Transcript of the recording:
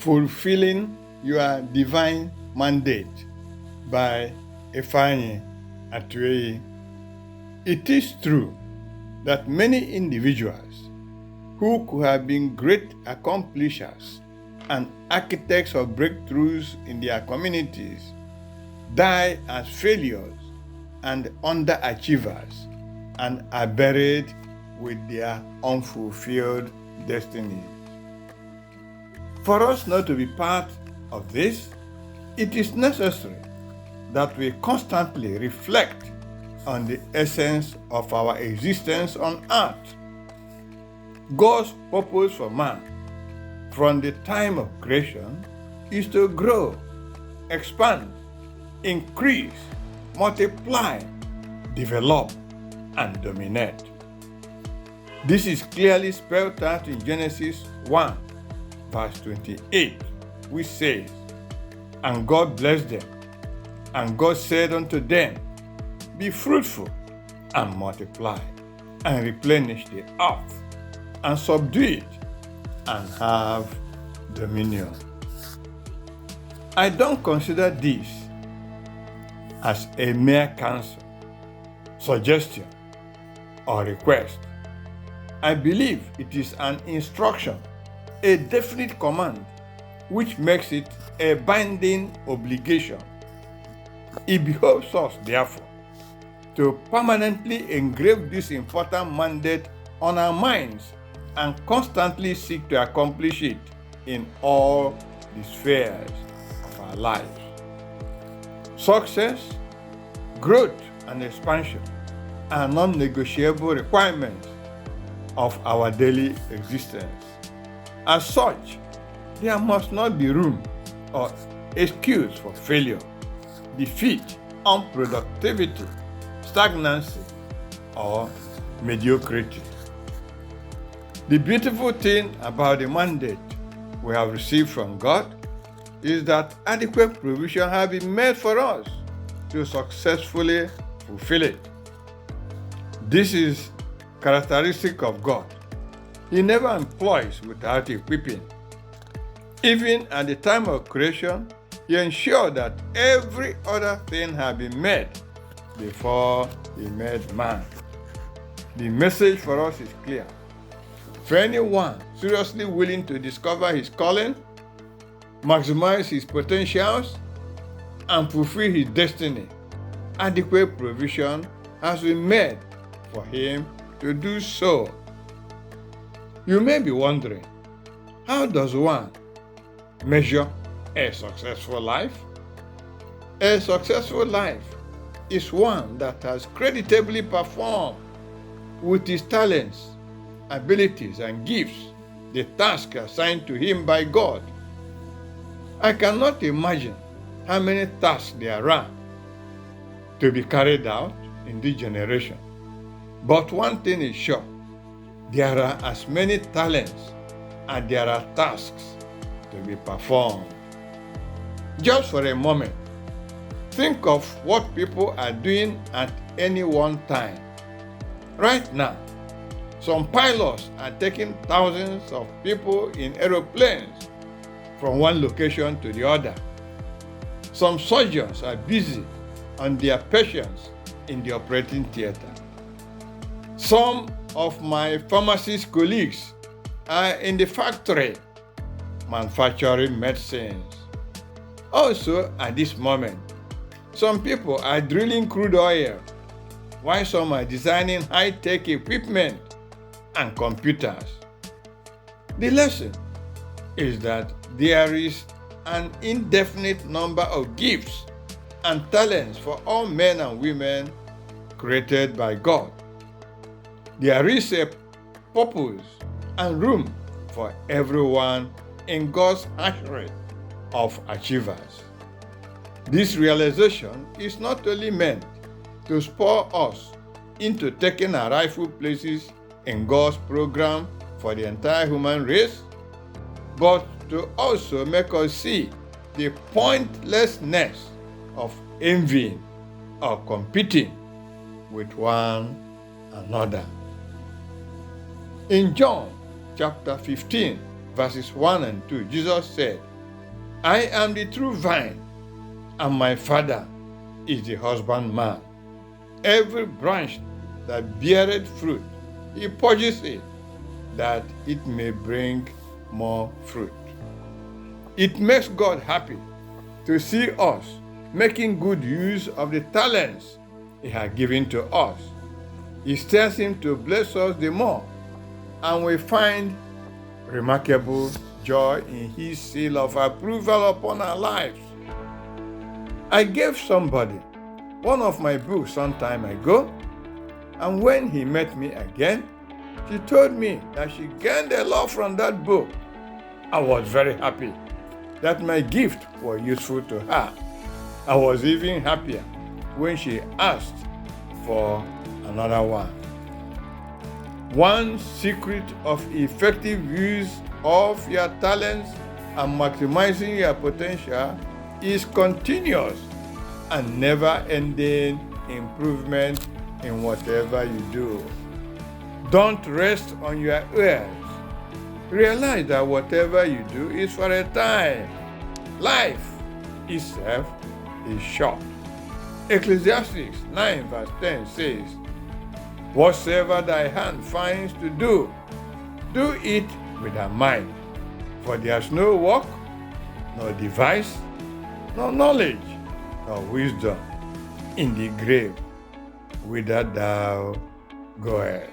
Fulfilling Your Divine Mandate by Ifeanyi Atueyi. It is true that many individuals who could have been great accomplishers and architects of breakthroughs in their communities die as failures and underachievers and are buried with their unfulfilled destinies. For us not to be part of this, it is necessary that we constantly reflect on the essence of our existence on earth. God's purpose for man from the time of creation is to grow, expand, increase, multiply, develop, and dominate. This is clearly spelled out in Genesis 1, verse 28, which says, "And God blessed them, and God said unto them, Be fruitful, and multiply, and replenish the earth, and subdue it, and have dominion." I don't consider this as a mere counsel, suggestion, or request. I believe it is an instruction, a definite command, which makes it a binding obligation. It behoves us, therefore, to permanently engrave this important mandate on our minds and constantly seek to accomplish it in all the spheres of our lives. Success, growth, and expansion are non-negotiable requirements of our daily existence. As such, there must not be room or excuse for failure, defeat, unproductivity, stagnancy, or mediocrity. The beautiful thing about the mandate we have received from God is that adequate provision has been made for us to successfully fulfill it. This is characteristic of God. He never employs without equipping. Even at the time of creation, He ensured that every other thing had been made before He made man. The message for us is clear. For anyone seriously willing to discover his calling, maximize his potentials, and fulfill his destiny, adequate provision has been made for him to do so. You may be wondering, how does one measure a successful life? A successful life is one that has creditably performed with his talents, abilities, and gifts the task assigned to him by God. I cannot imagine how many tasks there are to be carried out in this generation. But one thing is sure, there are as many talents and there are tasks to be performed. Just for a moment, think of what people are doing at any one time. Right now, some pilots are taking thousands of people in aeroplanes from one location to the other. Some surgeons are busy on their patients in the operating theater. Some of my pharmacist colleagues are in the factory manufacturing medicines. Also, at this moment, some people are drilling crude oil, while some are designing high-tech equipment and computers. The lesson is that there is an indefinite number of gifts and talents for all men and women created by God. There is a purpose and room for everyone in God's array of achievers. This realization is not only meant to spur us into taking our rightful places in God's program for the entire human race, but to also make us see the pointlessness of envying or competing with one another. In John chapter 15, verses 1 and 2, Jesus said, I am the true vine, and my Father is the husbandman. Every branch that beareth fruit, he purges it, that it may bring more fruit. It makes God happy to see us making good use of the talents he has given to us. It stirs him to bless us the more, and we find remarkable joy in his seal of approval upon our lives. I gave somebody one of my books some time ago, and when he met me again, she told me that she gained a lot from that book. I was very happy that my gift was useful to her. I was even happier when she asked for another one. One secret of effective use of your talents and maximizing your potential is continuous and never-ending improvement in whatever you do. Don't rest on your ears. Realize that whatever you do is for a time. Life itself is short. Ecclesiastes 9 verse 10 says, "Whatsoever thy hand finds to do, do it with a mind. For there is no work, nor device, nor knowledge, nor wisdom in the grave whither thou goest."